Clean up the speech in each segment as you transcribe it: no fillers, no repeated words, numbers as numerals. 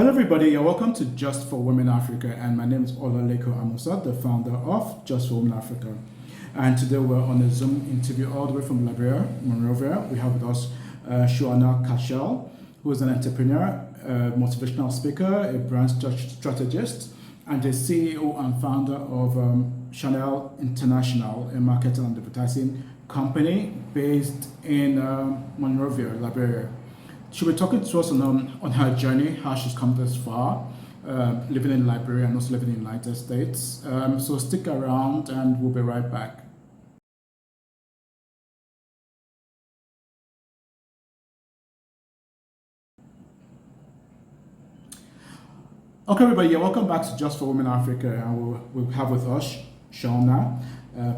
Hello, everybody, and welcome to Just for Women Africa. And my name is Olaleko Amusa, the founder of Just for Women Africa. And today we're on a Zoom interview all the way from Liberia, Monrovia. We have with us Shoana Cachelle, who is an entrepreneur, a motivational speaker, a brand strategist, and the CEO and founder of Chanel International, a marketing and advertising company based in Monrovia, Liberia. She'll be talking to us on her journey, how she's come this far, living in Liberia and also living in the United States. So stick around and we'll be right back. Okay, everybody, welcome back to Just for Women Africa. And we'll have with us Shoana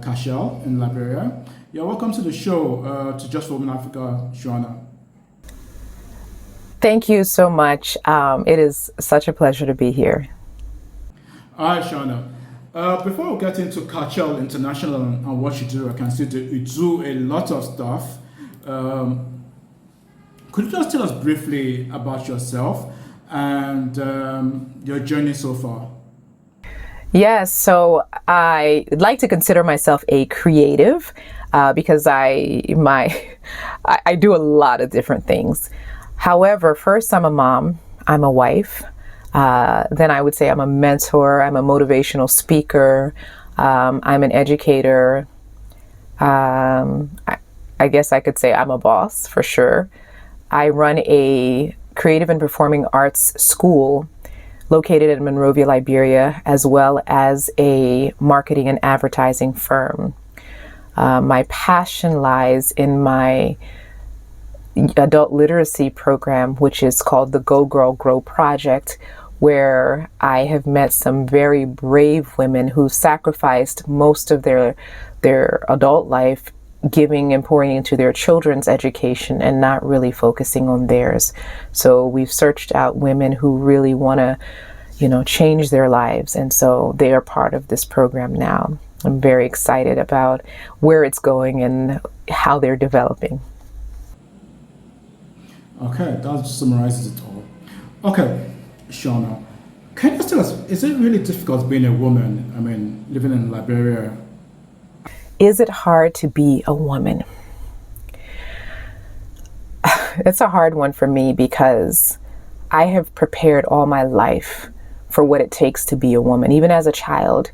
Cachelle in Liberia. Welcome to the show, to Just for Women Africa, Shoana. Thank you so much. It is such a pleasure to be here. All right, Shoana. Before we get into Cachelle International and what you do, I can see that you do a lot of stuff. Could you just tell us briefly about yourself and your journey so far? Yes, so I like to consider myself a creative because I do a lot of different things. However, first I'm a mom, I'm a wife, then I would say I'm a mentor, I'm a motivational speaker, I'm an educator, I guess I could say I'm a boss for sure. I run a creative and performing arts school located in Monrovia, Liberia, as well as a marketing and advertising firm. My passion lies in my adult literacy program, which is called the Go Girl Grow Project, where I have met some very brave women who sacrificed most of their adult life giving and pouring into their children's education and not really focusing on theirs. So we've searched out women who really want to, change their lives. And so they are part of this program now. I'm very excited about where it's going and how they're developing. Okay, that summarizes it all. Okay, Shoana, can you just tell us, is it really difficult being a woman, living in Liberia? Is it hard to be a woman? It's a hard one for me because I have prepared all my life for what it takes to be a woman. Even as a child,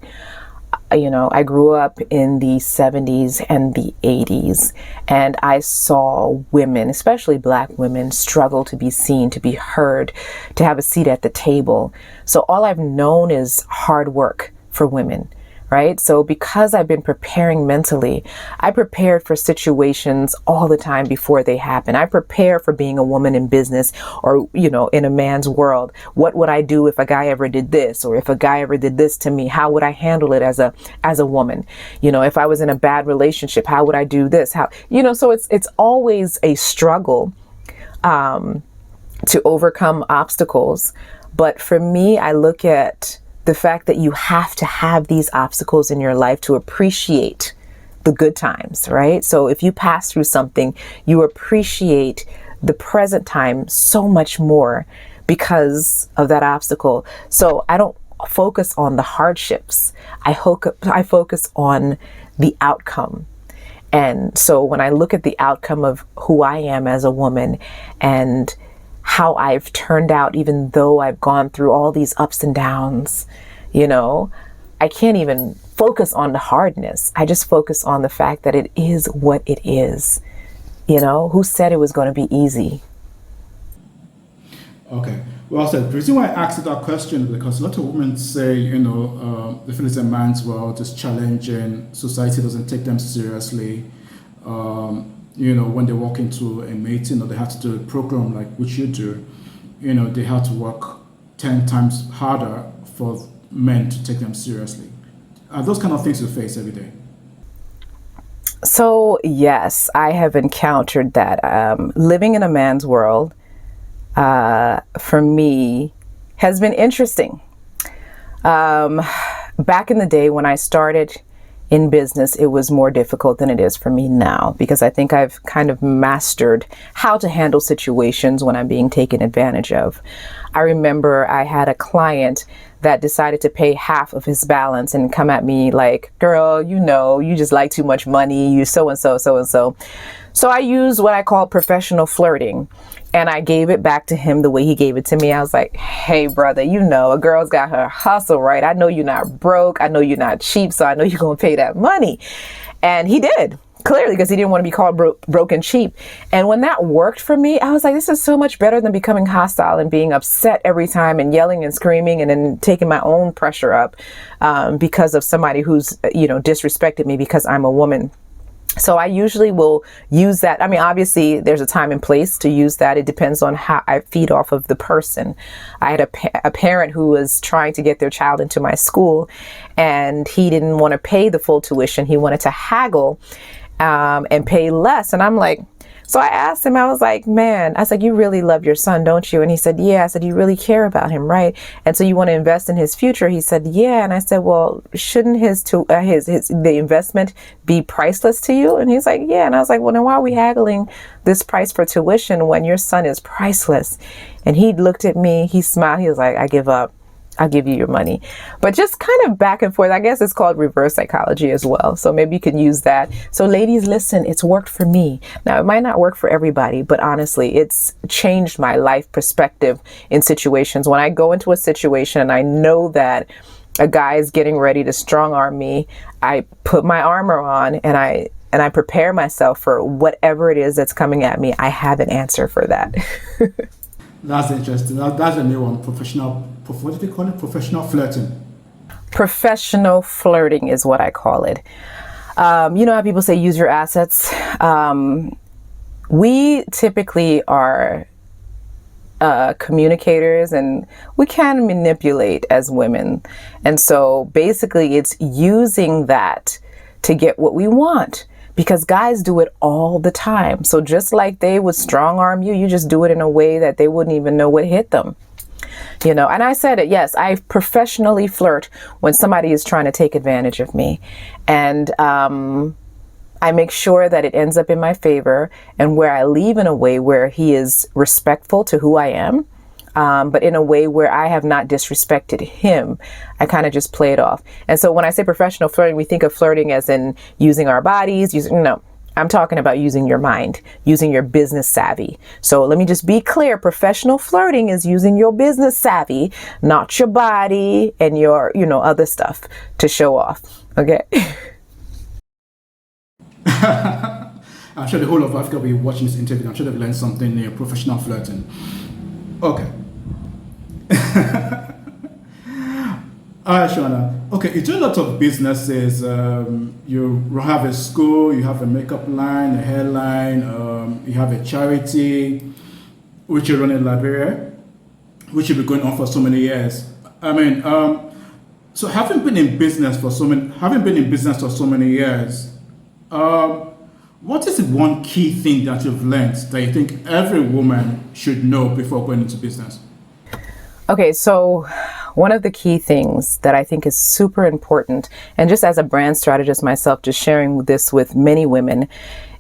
I grew up in the 70s and the 80s, and I saw women, especially Black women, struggle to be seen, to be heard, to have a seat at the table. So all I've known is hard work for women, right? So because I've been preparing mentally, I prepared for situations all the time before they happen. I prepare for being a woman in business or, in a man's world. What would I do if a guy ever did this, or if a guy ever did this to me? How would I handle it as a woman? If I was in a bad relationship, how would I do this? So it's always a struggle to overcome obstacles. But for me, I look at the fact that you have to have these obstacles in your life to appreciate the good times, right? So if you pass through something, you appreciate the present time so much more because of that obstacle. So I don't focus on the hardships. I focus on the outcome. And so when I look at the outcome of who I am as a woman and how I've turned out, even though I've gone through all these ups and downs, I can't even focus on the hardness. I just focus on the fact that it is what it is. Who said it was going to be easy? Okay. Well said. The reason why I asked that question is because a lot of women say, they feel it's a man's world, it's challenging, society doesn't take them seriously. When they walk into a meeting or they have to do a program like which you do, they have to work 10 times harder for men to take them seriously. Are those kind of things you face every day? So yes, I have encountered that. Living in a man's world, for me, has been interesting. Back in the day when I started in business, it was more difficult than it is for me now, because I think I've kind of mastered how to handle situations when I'm being taken advantage of. I remember I had a client that decided to pay half of his balance and come at me like, girl, you just like too much money, you so-and-so, so-and-so. So I used what I call professional flirting, and I gave it back to him the way he gave it to me. I was like, hey, brother, a girl's got her hustle, right? I know you're not broke. I know you're not cheap. So I know you're going to pay that money. And he did, clearly, because he didn't want to be called broke and cheap. And when that worked for me, I was like, this is so much better than becoming hostile and being upset every time and yelling and screaming and then taking my own pressure up because of somebody who's, disrespected me because I'm a woman. So I usually will use that. I mean, obviously, there's a time and place to use that. It depends on how I feed off of the person. I had a parent who was trying to get their child into my school, and he didn't want to pay the full tuition. He wanted to haggle and pay less. And I'm like, so I asked him, I was like, man, I said, you really love your son, don't you? And he said, yeah. I said, you really care about him, right? And so you want to invest in his future? He said, yeah. And I said, well, shouldn't the investment be priceless to you? And he's like, yeah. And I was like, well, then why are we haggling this price for tuition when your son is priceless? And he looked at me, he smiled, he was like, I give up. I'll give you your money. But just kind of back and forth. I guess it's called reverse psychology as well. So maybe you can use that. So ladies, listen, it's worked for me. Now, it might not work for everybody, but honestly, it's changed my life perspective in situations. When I go into a situation and I know that a guy is getting ready to strong arm me, I put my armor on and I prepare myself for whatever it is that's coming at me. I have an answer for that. That's interesting. That's a new one. What do they call it? Professional flirting. Professional flirting is what I call it. You know how people say use your assets? We typically are communicators, and we can manipulate as women. And so basically it's using that to get what we want. Because guys do it all the time. So just like they would strong arm you, you just do it in a way that they wouldn't even know what hit them. And I said it, yes, I professionally flirt when somebody is trying to take advantage of me. And I make sure that it ends up in my favor, and where I leave in a way where he is respectful to who I am. But in a way where I have not disrespected him. I kind of just play it off. And so when I say professional flirting, we think of flirting as in using our bodies, no, I'm talking about using your mind, using your business savvy. So let me just be clear. Professional flirting is using your business savvy, not your body and your, other stuff to show off. Okay. I'm sure the whole of Africa will be watching this interview. I'm sure they've learned something new, professional flirting. Okay. All right, Shoana. Okay, you do a lot of businesses. You have a school, you have a makeup line, a hairline, you have a charity, which you run in Liberia, which you've been going on for so many years. I mean, so having been in business for so many years, what is the one key thing that you've learned that you think every woman should know before going into business? Okay, so one of the key things that I think is super important, and just as a brand strategist myself, just sharing this with many women,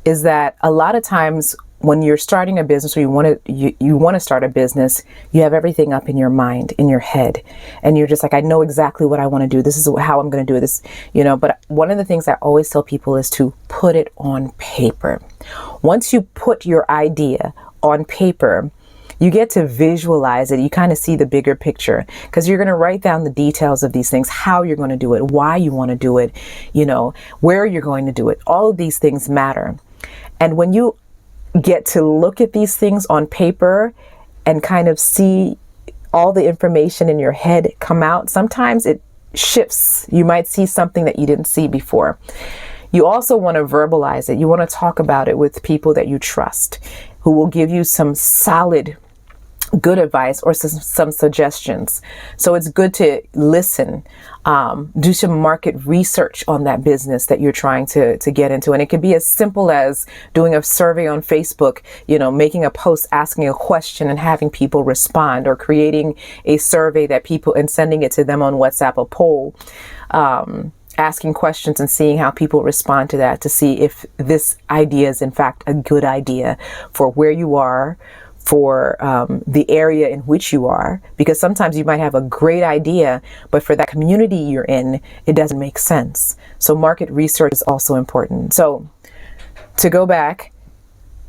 is that a lot of times when you're starting a business or you want to start a business, you have everything up in your mind, in your head, and you're just like, I know exactly what I want to do. This is how I'm going to do this, But one of the things I always tell people is to put it on paper. Once you put your idea on paper, you get to visualize it. You kind of see the bigger picture because you're going to write down the details of these things, how you're going to do it, why you want to do it, where you're going to do it. All of these things matter. And when you get to look at these things on paper and kind of see all the information in your head come out, sometimes it shifts. You might see something that you didn't see before. You also want to verbalize it. You want to talk about it with people that you trust, who will give you some solid, good advice or some suggestions. So it's good to listen, do some market research on that business that you're trying to get into. And it can be as simple as doing a survey on Facebook, making a post, asking a question and having people respond, or creating a survey that people and sending it to them on WhatsApp, a poll. asking questions and seeing how people respond to that, to see if this idea is in fact a good idea for where you are, for the area in which you are, because sometimes you might have a great idea, but for that community you're in, it doesn't make sense. So market research is also important. So to go back,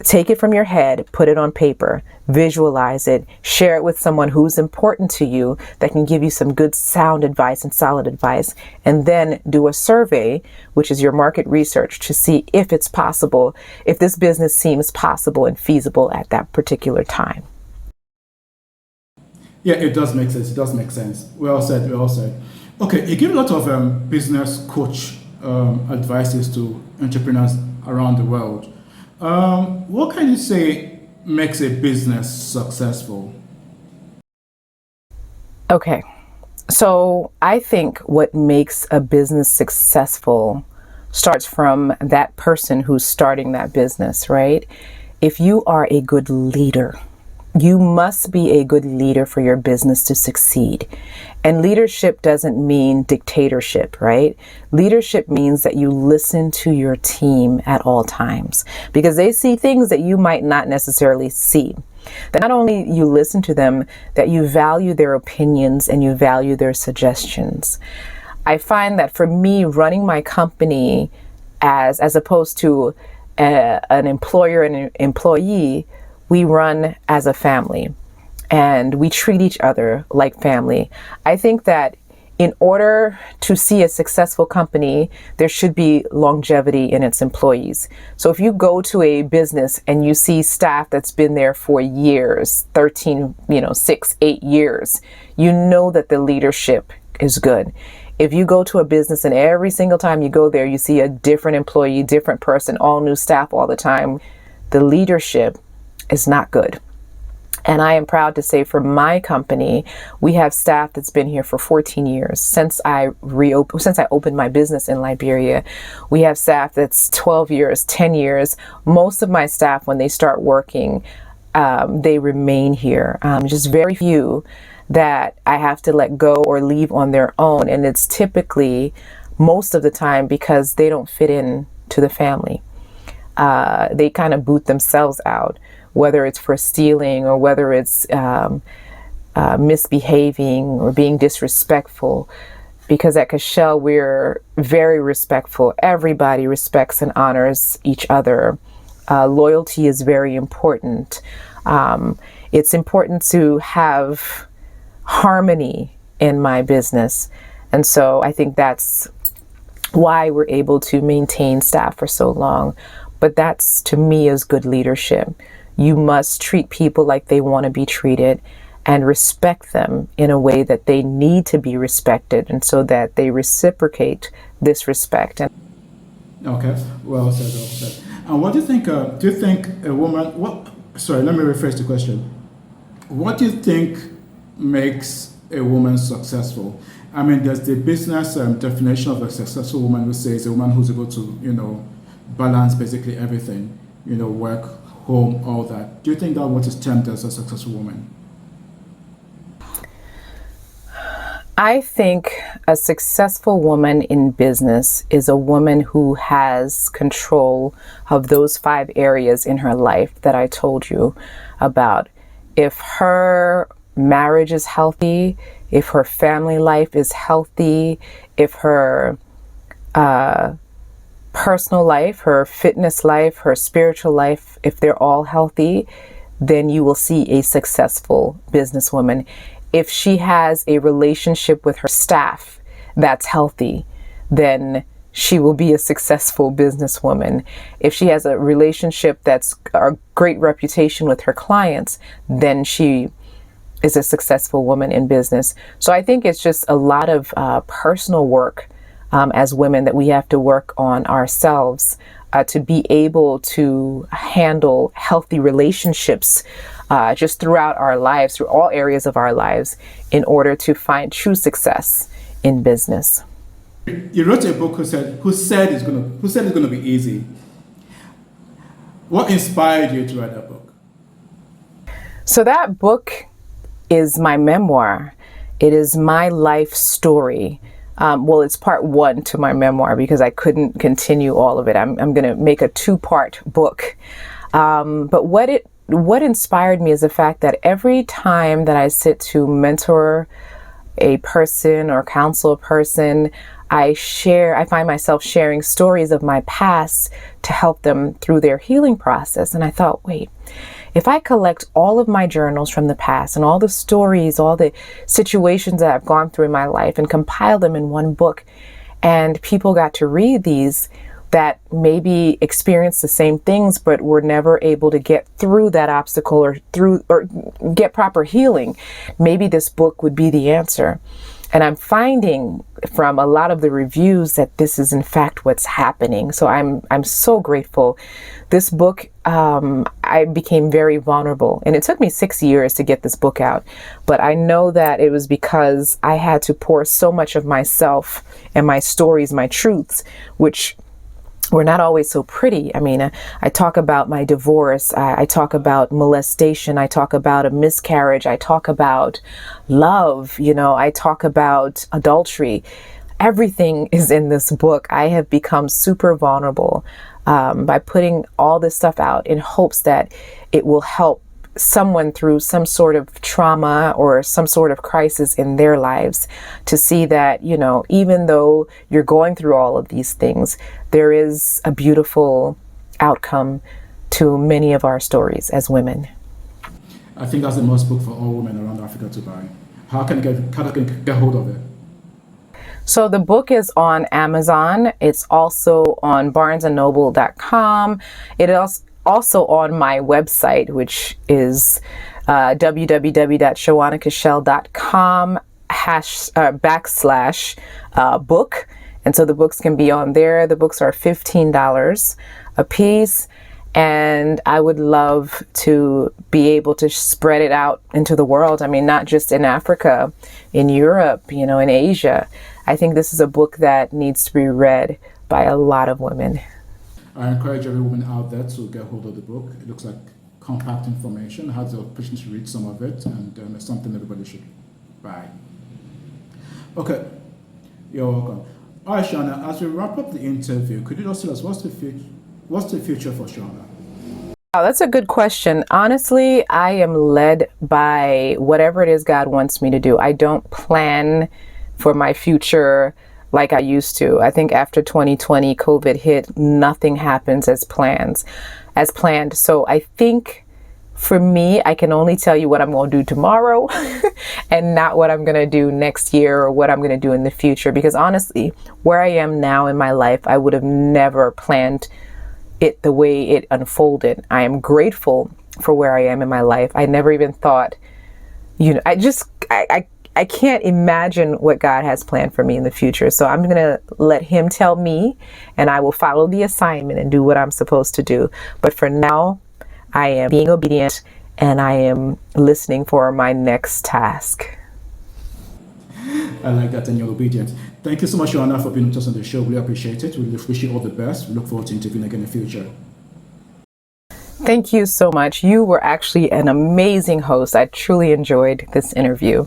take it from your head, put it on paper, visualize it, share it with someone who's important to you that can give you some good sound advice and solid advice, and then do a survey, which is your market research, to see if it's possible, if this business seems possible and feasible at that particular time. Yeah, it does make sense. It does make sense. Well said. Well said. Okay, you give a lot of business coach advices to entrepreneurs around the world. What can you say makes a business successful? Okay, so I think what makes a business successful starts from that person who's starting that business, right? If you are a good leader, you must be a good leader for your business to succeed. And leadership doesn't mean dictatorship, right? Leadership means that you listen to your team at all times because they see things that you might not necessarily see. That not only you listen to them, that you value their opinions and you value their suggestions. I find that for me, running my company as opposed to an employer and an employee, we run as a family and we treat each other like family. I think that in order to see a successful company, there should be longevity in its employees. So if you go to a business and you see staff that's been there for years, 13, 6, 8 years, you know that the leadership is good. If you go to a business and every single time you go there, you see a different employee, different person, all new staff all the time, the leadership is not good. And I am proud to say for my company, we have staff that's been here for 14 years. Since I opened my business in Liberia, we have staff that's 12 years, 10 years. Most of my staff, when they start working, they remain here. Just very few that I have to let go or leave on their own. And it's typically most of the time because they don't fit in to the family. They kind of boot themselves out, whether it's for stealing or whether it's misbehaving or being disrespectful. Because at Cachelle, we're very respectful. Everybody respects and honors each other. Loyalty is very important. It's important to have harmony in my business. And so I think that's why we're able to maintain staff for so long. But that's, to me, is good leadership. You must treat people like they want to be treated and respect them in a way that they need to be respected, and so that they reciprocate this respect. Okay, well said, well said. And what do you think? Do you think a woman? Sorry, let me rephrase the question. What do you think makes a woman successful? I mean, there's the business definition of a successful woman, who says a woman who's able to, balance basically everything, work, home, all that. Do you think that what is termed as a successful woman? I think a successful woman in business is a woman who has control of those 5 areas in her life that I told you about. If her marriage is healthy, if her family life is healthy, if her personal life, her fitness life, her spiritual life, if they're all healthy, then you will see a successful businesswoman. If she has a relationship with her staff that's healthy, then she will be a successful businesswoman. If she has a relationship that's a great reputation with her clients, then she is a successful woman in business. So I think it's just a lot of personal work as women that we have to work on ourselves to be able to handle healthy relationships just throughout our lives, through all areas of our lives, in order to find true success in business. You wrote a book who said it's gonna be easy. What inspired you to write that book? So that book is my memoir. It is my life story Well, it's part one to my memoir because I couldn't continue all of it. I'm going to make a 2-part book. But what inspired me is the fact that every time that I sit to mentor a person or counsel a person, I find myself sharing stories of my past to help them through their healing process. And I thought, wait, if I collect all of my journals from the past and all the stories, all the situations that I've gone through in my life and compile them in one book, and people got to read these that maybe experienced the same things, but were never able to get through that obstacle or get proper healing, maybe this book would be the answer. And I'm finding from a lot of the reviews that this is in fact what's happening. So I'm so grateful. This book, I became very vulnerable, and it took me 6 years to get this book out. But I know that it was because I had to pour so much of myself and my stories, my truths, which were not always so pretty. I mean, I talk about my divorce. I talk about molestation. I talk about a miscarriage. I talk about love. I talk about adultery. Everything is in this book. I have become super vulnerable by putting all this stuff out in hopes that it will help someone through some sort of trauma or some sort of crisis in their lives to see that, even though you're going through all of these things, there is a beautiful outcome to many of our stories as women. I think that's the must book for all women around Africa to buy. How can they get hold of it? So the book is on Amazon. It's also on barnesandnoble.com. It is also on my website, which is www.shoanacachelle.com / book. And so the books can be on there. The books are $15 a piece. And I would love to be able to spread it out into the world. I mean, not just in Africa, in Europe, in Asia. I think this is a book that needs to be read by a lot of women. I encourage every woman out there to get hold of the book. It looks like compact information, has the opportunity to read some of it, and it's something everybody should buy. Okay, you're welcome. All right, Shoana, as we wrap up the interview, could you just tell us what's the future for Shoana? Oh, that's a good question. Honestly, I am led by whatever it is God wants me to do. I don't plan for my future like I used to. I think after 2020, COVID hit, nothing happens as planned. So I think for me, I can only tell you what I'm going to do tomorrow and not what I'm going to do next year or what I'm going to do in the future. Because honestly, where I am now in my life, I would have never planned it the way it unfolded. I am grateful for where I am in my life. I never even thought, I can't imagine what God has planned for me in the future. So I'm going to let him tell me, and I will follow the assignment and do what I'm supposed to do. But for now, I am being obedient and I am listening for my next task. I like that, and you're obedient. Thank you so much, Shoana, for being with us on the show. We appreciate it. We wish you all the best. We look forward to interviewing again in the future. Thank you so much. You were actually an amazing host. I truly enjoyed this interview.